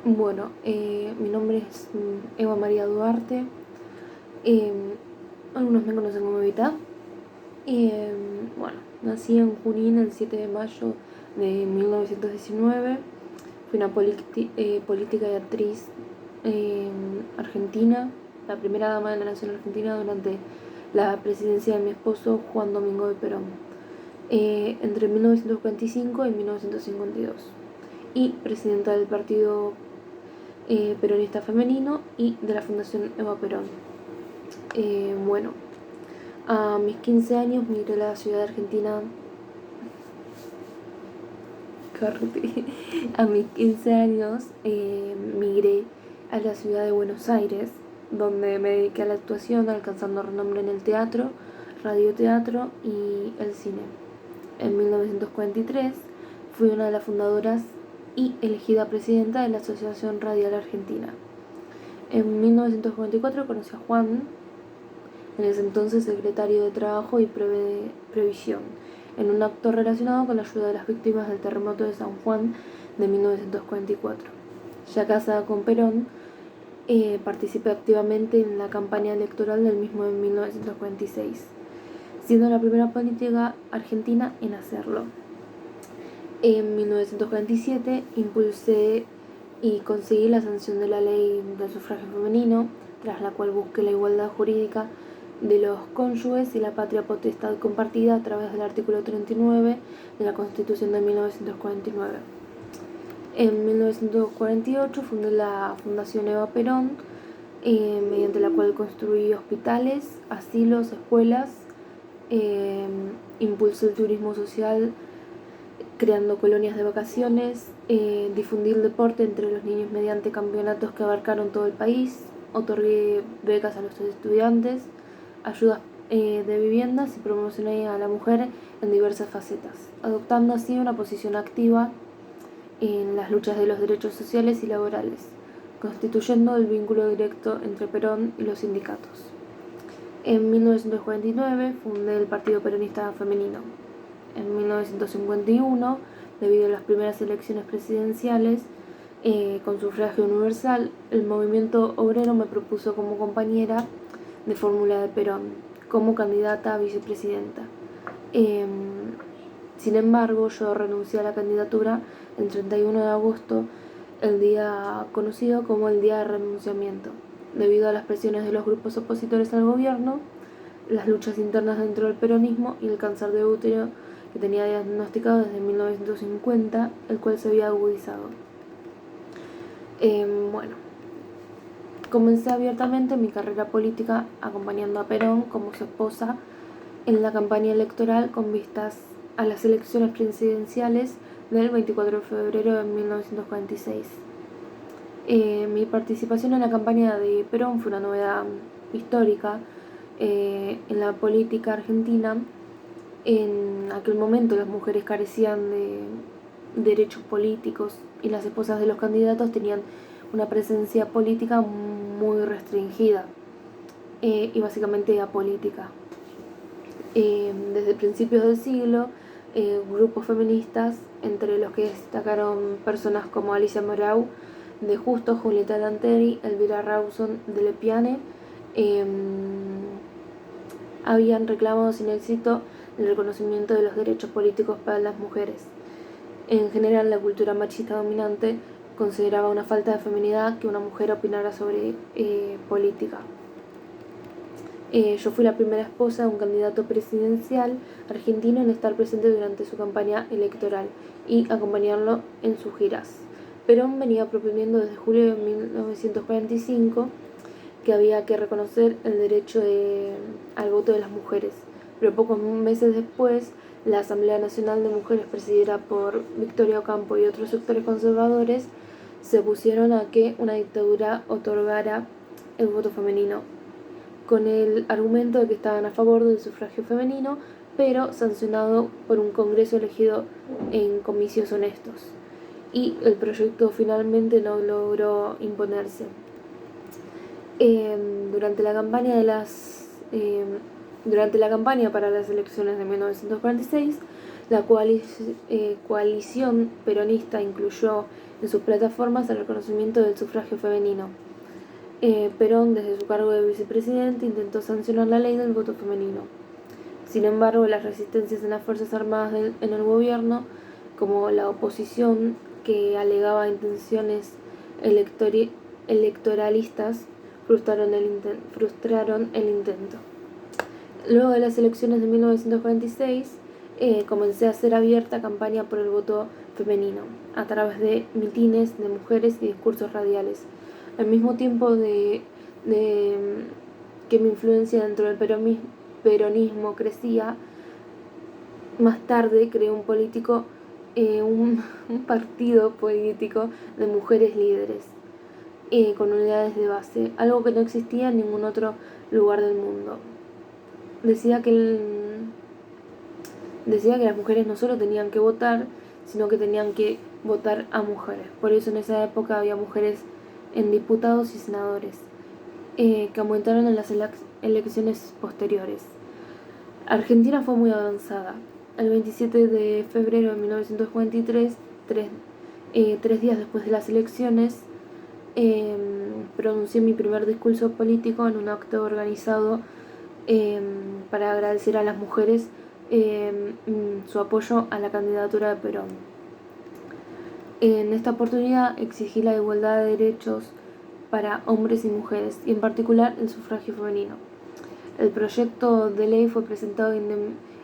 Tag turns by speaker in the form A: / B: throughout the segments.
A: Bueno, mi nombre es Eva María Duarte. eh, Algunos me conocen como Evita. Bueno, nací en Junín el 7 de mayo de 1919. Fui una política y actriz argentina, la primera dama de la nación argentina durante la presidencia de mi esposo Juan Domingo de Perón, entre 1945 y 1952. Y presidenta del partido peronista femenino y de la Fundación Eva Perón. Bueno, a mis 15 años migré a la ciudad de Argentina. A mis 15 años migré a la ciudad de Buenos Aires, donde me dediqué a la actuación, alcanzando renombre en el teatro, radioteatro y el cine. En 1943 fui una de las fundadoras y elegida presidenta de la Asociación Radial Argentina. En 1944 conocí a Juan, en ese entonces secretario de Trabajo y Previsión, en un acto relacionado con la ayuda de las víctimas del terremoto de San Juan de 1944. Ya casada con Perón, participé activamente en la campaña electoral del mismo en 1946, siendo la primera política argentina en hacerlo. En 1947 impulsé y conseguí la sanción de la ley del sufragio femenino, tras la cual busqué la igualdad jurídica de los cónyuges y la patria potestad compartida a través del artículo 39 de la Constitución de 1949. En 1948 fundé la Fundación Eva Perón, mediante la cual construí hospitales, asilos, escuelas, impulsé el turismo social creando colonias de vacaciones, difundí el deporte entre los niños mediante campeonatos que abarcaron todo el país, otorgué becas a los estudiantes, ayudas de viviendas y promocioné a la mujer en diversas facetas, adoptando así una posición activa en las luchas de los derechos sociales y laborales, constituyendo el vínculo directo entre Perón y los sindicatos. En 1949 fundé el Partido Peronista Femenino. En 1951, debido a las primeras elecciones presidenciales con sufragio universal, el movimiento obrero me propuso como compañera de fórmula de Perón, como candidata a vicepresidenta. Eh, Sin embargo, yo renuncié a la candidatura el 31 de agosto, el día conocido como el Día de Renunciamiento, debido a las presiones de los grupos opositores al gobierno, las luchas internas dentro del peronismo y el cáncer de útero que tenía diagnosticado desde 1950, el cual se había agudizado. Bueno, comencé abiertamente mi carrera política acompañando a Perón como su esposa en la campaña electoral con vistas a las elecciones presidenciales del 24 de febrero de 1946. Mi participación en la campaña de Perón fue una novedad histórica en la política argentina. En aquel momento las mujeres carecían de derechos políticos y las esposas de los candidatos tenían una presencia política muy restringida y básicamente apolítica. Desde principios del siglo, grupos feministas, entre los que destacaron personas como Alicia Morau de Justo, Julieta Lanteri, Elvira Rawson de Lepiane, habían reclamado sin éxito el reconocimiento de los derechos políticos para las mujeres. En general, la cultura machista dominante consideraba una falta de feminidad que una mujer opinara sobre política. Yo fui la primera esposa de un candidato presidencial argentino en estar presente durante su campaña electoral y acompañarlo en sus giras. Perón venía proponiendo desde julio de 1945 que había que reconocer el derecho al voto de las mujeres, pero pocos meses después la Asamblea Nacional de Mujeres, presidida por Victoria Ocampo y otros sectores conservadores, se opusieron a que una dictadura otorgara el voto femenino, con el argumento de que estaban a favor del sufragio femenino, pero sancionado por un Congreso elegido en comicios honestos. Y el proyecto finalmente no logró imponerse. Durante la campaña para las elecciones de 1946 La coalición peronista incluyó en sus plataformas el reconocimiento del sufragio femenino. Perón, desde su cargo de vicepresidente, intentó sancionar la ley del voto femenino. Sin embargo, las resistencias en las Fuerzas Armadas en el gobierno, como la oposición que alegaba intenciones electoralistas, frustraron el intento. Luego de las elecciones de 1946, comencé a hacer abierta campaña por el voto femenino, a través de mitines de mujeres y discursos radiales. Al mismo tiempo de que mi influencia dentro del peronismo crecía, más tarde creé un partido político de mujeres líderes, con unidades de base, algo que no existía en ningún otro lugar del mundo. Decía que las mujeres no solo tenían que votar, sino que tenían que votar a mujeres. Por eso en esa época había mujeres en diputados y senadores, que aumentaron en las elecciones posteriores. Argentina fue muy avanzada. El 27 de febrero de 1943, tres días después de las elecciones, pronuncié mi primer discurso político en un acto organizado para agradecer a las mujeres su apoyo a la candidatura de Perón. En esta oportunidad exigí la igualdad de derechos para hombres y mujeres, y en particular el sufragio femenino. El proyecto de ley fue presentado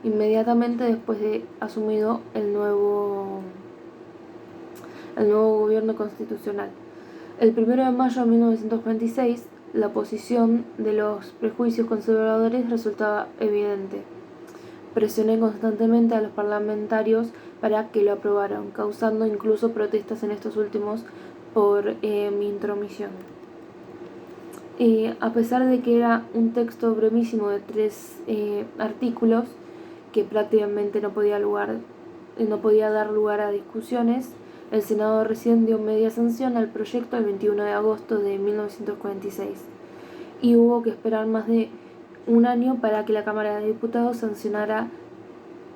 A: inmediatamente después de asumido el nuevo gobierno constitucional. El 1 de mayo de 1946, la oposición de los prejuicios conservadores resultaba evidente. Presioné constantemente a los parlamentarios para que lo aprobaran, causando incluso protestas en estos últimos por mi intromisión. A pesar de que era un texto brevísimo de 3 artículos, que prácticamente no podía dar lugar a discusiones, el Senado recién dio media sanción al proyecto el 21 de agosto de 1946, y hubo que esperar más de un año para que la Cámara de Diputados sancionara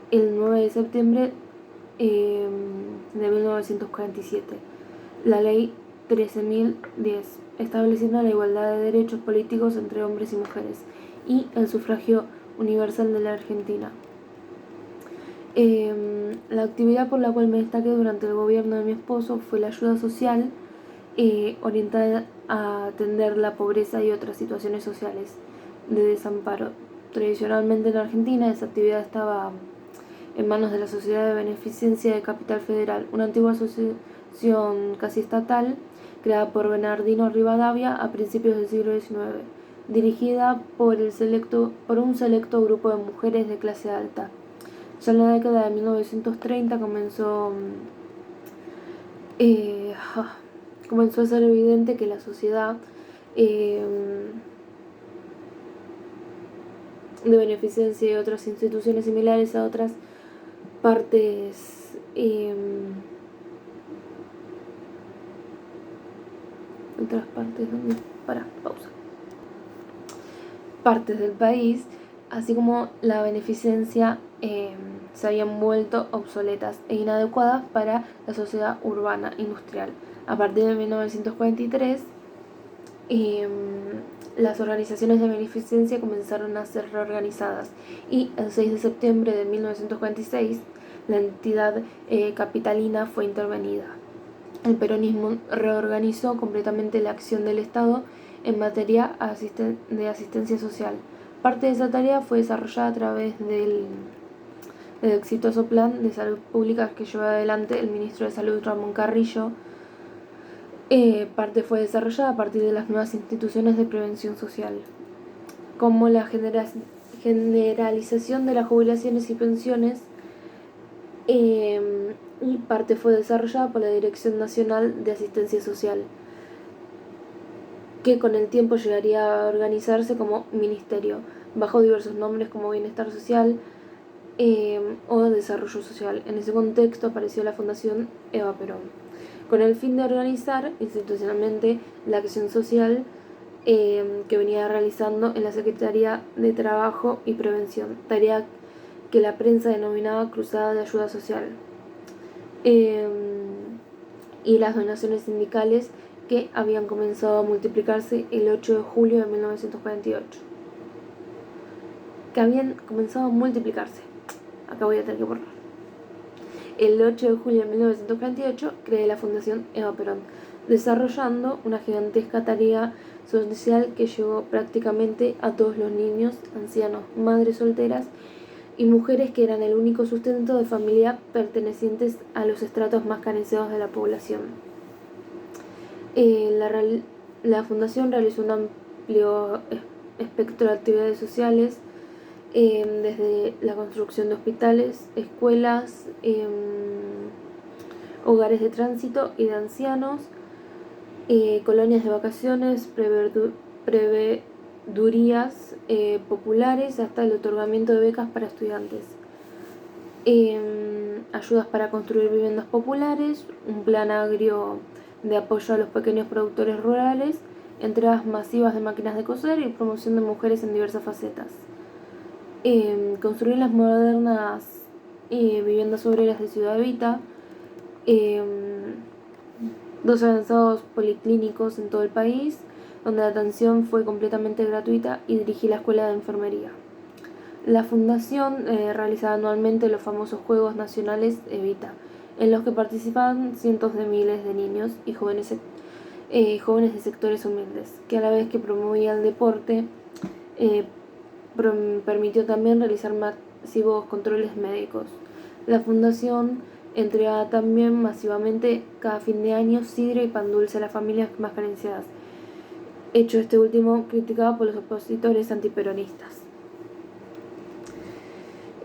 A: el 9 de septiembre de 1947 la Ley 13.010, estableciendo la igualdad de derechos políticos entre hombres y mujeres y el sufragio universal de la Argentina. La actividad por la cual me destaqué durante el gobierno de mi esposo fue la ayuda social, orientada a atender la pobreza y otras situaciones sociales de desamparo. Tradicionalmente en Argentina esa actividad estaba en manos de la Sociedad de Beneficencia de Capital Federal, una antigua asociación casi estatal creada por Bernardino Rivadavia a principios del siglo XIX, dirigida por un selecto grupo de mujeres de clase alta. Ya en la década de 1930 comenzó a ser evidente que la sociedad de beneficencia y otras instituciones similares a otras partes partes del país, así como la beneficencia, se habían vuelto obsoletas e inadecuadas para la sociedad urbana industrial. A partir de 1943, las organizaciones de beneficencia comenzaron a ser reorganizadas, y el 6 de septiembre de 1946 la entidad capitalina fue intervenida. El peronismo reorganizó completamente la acción del Estado en materia de asistencia social. Parte de esa tarea fue desarrollada a través del exitoso plan de salud pública que llevó adelante el ministro de Salud Ramón Carrillo. Parte fue desarrollada a partir de las nuevas instituciones de prevención social, como la generalización de las jubilaciones y pensiones, y parte fue desarrollada por la Dirección Nacional de Asistencia Social, que con el tiempo llegaría a organizarse como ministerio, bajo diversos nombres como Bienestar Social o Desarrollo Social. En ese contexto apareció la Fundación Eva Perón, con el fin de organizar institucionalmente la acción social que venía realizando en la Secretaría de Trabajo y Prevención, tarea que la prensa denominaba Cruzada de Ayuda Social, y las donaciones sindicales que habían comenzado a multiplicarse el 8 de julio de 1948. Que habían comenzado a multiplicarse. Acá voy a tener que borrar. El 8 de julio de 1948 creé la Fundación Eva Perón, desarrollando una gigantesca tarea social que llegó prácticamente a todos los niños, ancianos, madres solteras y mujeres que eran el único sustento de familia pertenecientes a los estratos más carenciados de la población. La Fundación realizó un amplio espectro de actividades sociales, desde la construcción de hospitales, escuelas, hogares de tránsito y de ancianos, colonias de vacaciones, prevedurías populares, hasta el otorgamiento de becas para estudiantes, ayudas para construir viviendas populares, un plan agrio de apoyo a los pequeños productores rurales, entregas masivas de máquinas de coser y promoción de mujeres en diversas facetas. Construir las modernas viviendas obreras de Ciudad Evita, 2 avanzados policlínicos en todo el país, donde la atención fue completamente gratuita, y dirigí la escuela de enfermería. La fundación realizaba anualmente los famosos Juegos Nacionales Evita, en los que participaban cientos de miles de niños y jóvenes de sectores humildes, que a la vez que promovía el deporte, permitió también realizar masivos controles médicos. La fundación entregaba también masivamente cada fin de año sidra y pan dulce a las familias más carenciadas, hecho este último criticado por los opositores antiperonistas.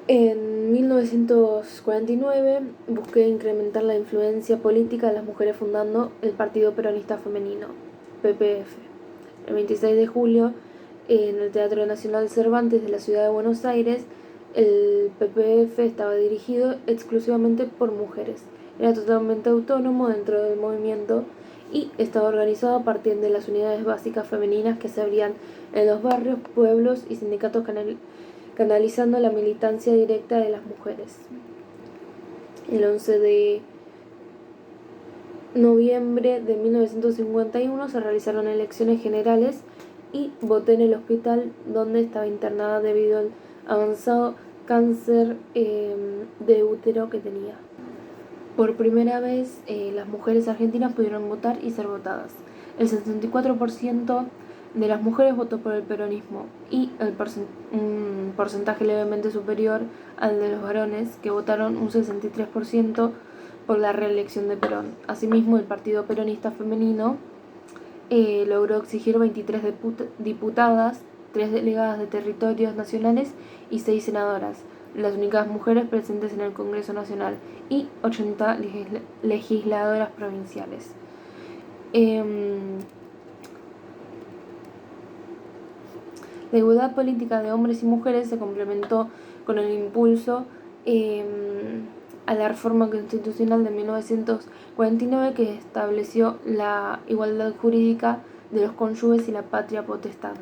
A: En 1949 busqué incrementar la influencia política de las mujeres fundando el Partido Peronista Femenino, PPF. El 26 de julio, en el Teatro Nacional Cervantes de la ciudad de Buenos Aires, el PPF estaba dirigido exclusivamente por mujeres. Era totalmente autónomo dentro del movimiento y estaba organizado a partir de las unidades básicas femeninas que se abrían en los barrios, pueblos y sindicatos, canalizando la militancia directa de las mujeres. El 11 de noviembre de 1951 se realizaron elecciones generales y voté en el hospital donde estaba internada debido al avanzado cáncer de útero que tenía. Por primera vez, las mujeres argentinas pudieron votar y ser votadas. El 64% de las mujeres votó por el peronismo y un porcentaje levemente superior al de los varones, que votaron un 63% por la reelección de Perón. Asimismo, el Partido Peronista Femenino logró exigir 23 diputadas, 3 delegadas de territorios nacionales y 6 senadoras, las únicas mujeres presentes en el Congreso Nacional, y 80 legisladoras provinciales. La igualdad política de hombres y mujeres se complementó con el impulso a la reforma constitucional de 1949, que estableció la igualdad jurídica de los cónyuges y la patria potestad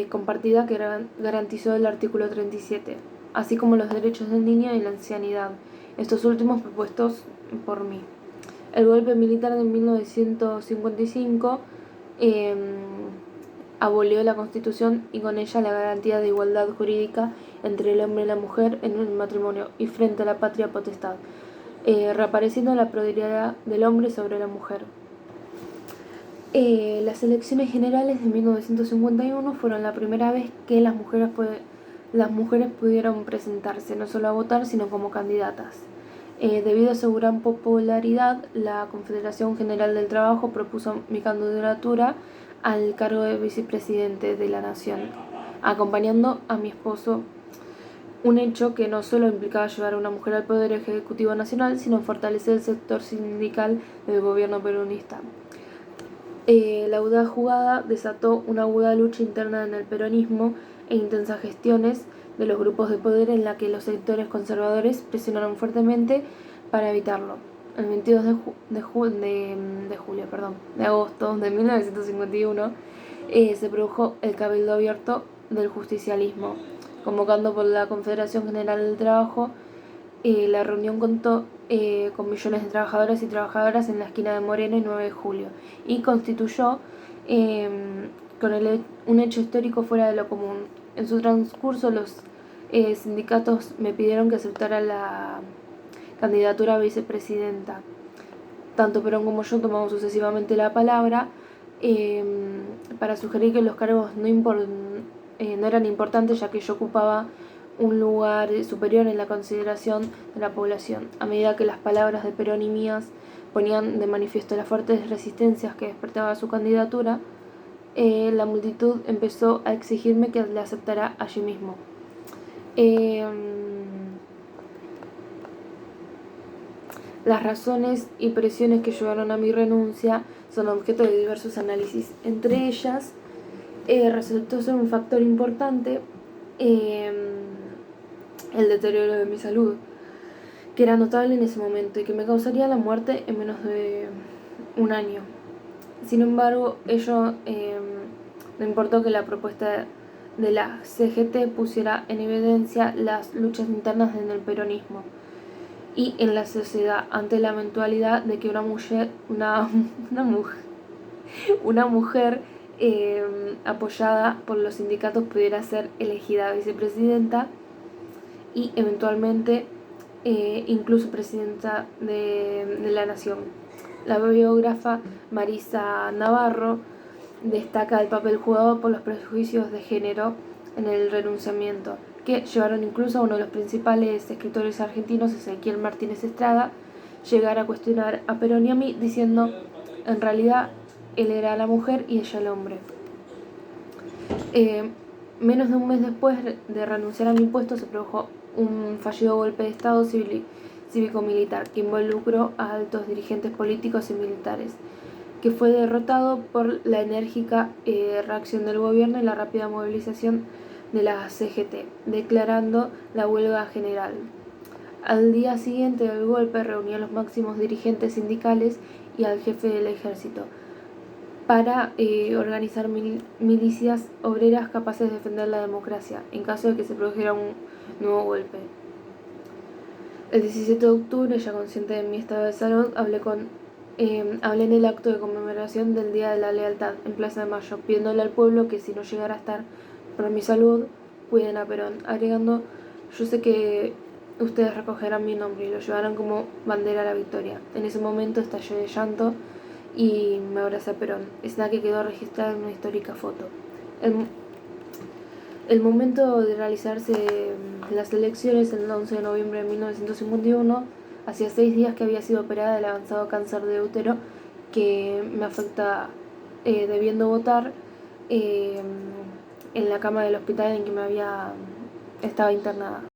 A: compartida, que garantizó el artículo 37, así como los derechos del niño y la ancianidad, estos últimos propuestos por mí. El golpe militar de 1955 abolió la Constitución y con ella la garantía de igualdad jurídica entre el hombre y la mujer en el matrimonio y frente a la patria potestad, reapareciendo la prioridad del hombre sobre la mujer. Las elecciones generales de 1951 fueron la primera vez que las mujeres pudieron presentarse, no solo a votar, sino como candidatas. Debido a su gran popularidad, la Confederación General del Trabajo propuso mi candidatura al cargo de vicepresidente de la Nación, acompañando a mi esposo, un hecho que no solo implicaba llevar a una mujer al Poder Ejecutivo Nacional, sino fortalecer el sector sindical del gobierno peronista. La audaz jugada desató una aguda lucha interna en el peronismo e intensas gestiones de los grupos de poder en la que los sectores conservadores presionaron fuertemente para evitarlo. El 22 de agosto de 1951 se produjo el cabildo abierto del justicialismo, convocando por la Confederación General del Trabajo. La reunión contó con millones de trabajadores y trabajadoras en la esquina de Moreno y 9 de Julio y constituyó un hecho histórico fuera de lo común. En su transcurso, los sindicatos me pidieron que aceptara la candidatura a vicepresidenta. Tanto Perón como yo tomamos sucesivamente la palabra para sugerir que los cargos no eran importantes, ya que yo ocupaba un lugar superior en la consideración de la población. A medida que las palabras de Perón y mías ponían de manifiesto las fuertes resistencias que despertaba su candidatura, la multitud empezó a exigirme que la aceptara allí mismo. Las razones y presiones que llevaron a mi renuncia son objeto de diversos análisis. Entre ellas, resultó ser un factor importante el deterioro de mi salud, que era notable en ese momento y que me causaría la muerte en menos de un año. Sin embargo, ello no importó que la propuesta de la CGT pusiera en evidencia las luchas internas en el peronismo y en la sociedad ante la eventualidad de que una mujer apoyada por los sindicatos pudiera ser elegida vicepresidenta y eventualmente incluso presidenta de la nación. La biógrafa Marisa Navarro destaca el papel jugado por los prejuicios de género en el renunciamiento, que llevaron incluso a uno de los principales escritores argentinos, Ezequiel Martínez Estrada, llegar a cuestionar a Perón y a mí, diciendo en realidad él era la mujer y ella el hombre. Menos de un mes después de renunciar a mi puesto se produjo un fallido golpe de Estado cívico-militar que involucró a altos dirigentes políticos y militares, que fue derrotado por la enérgica reacción del gobierno y la rápida movilización de la CGT, declarando la huelga general. Al día siguiente del golpe reunió a los máximos dirigentes sindicales y al jefe del ejército para organizar milicias obreras capaces de defender la democracia en caso de que se produjera un nuevo golpe. El 17 de octubre, ya consciente de mi estado de salud, hablé en el acto de conmemoración del Día de la Lealtad en Plaza de Mayo, pidiéndole al pueblo que si no llegara a estar por mi salud, cuiden a Perón, agregando: yo sé que ustedes recogerán mi nombre y lo llevarán como bandera a la victoria. En ese momento estallé de llanto y me abracé a Perón, escena que quedó registrada en una histórica foto. El momento de realizarse las elecciones, el 11 de noviembre de 1951, hacía 6 días que había sido operada del avanzado cáncer de útero que me afecta, debiendo votar en la cama del hospital en que estaba internada.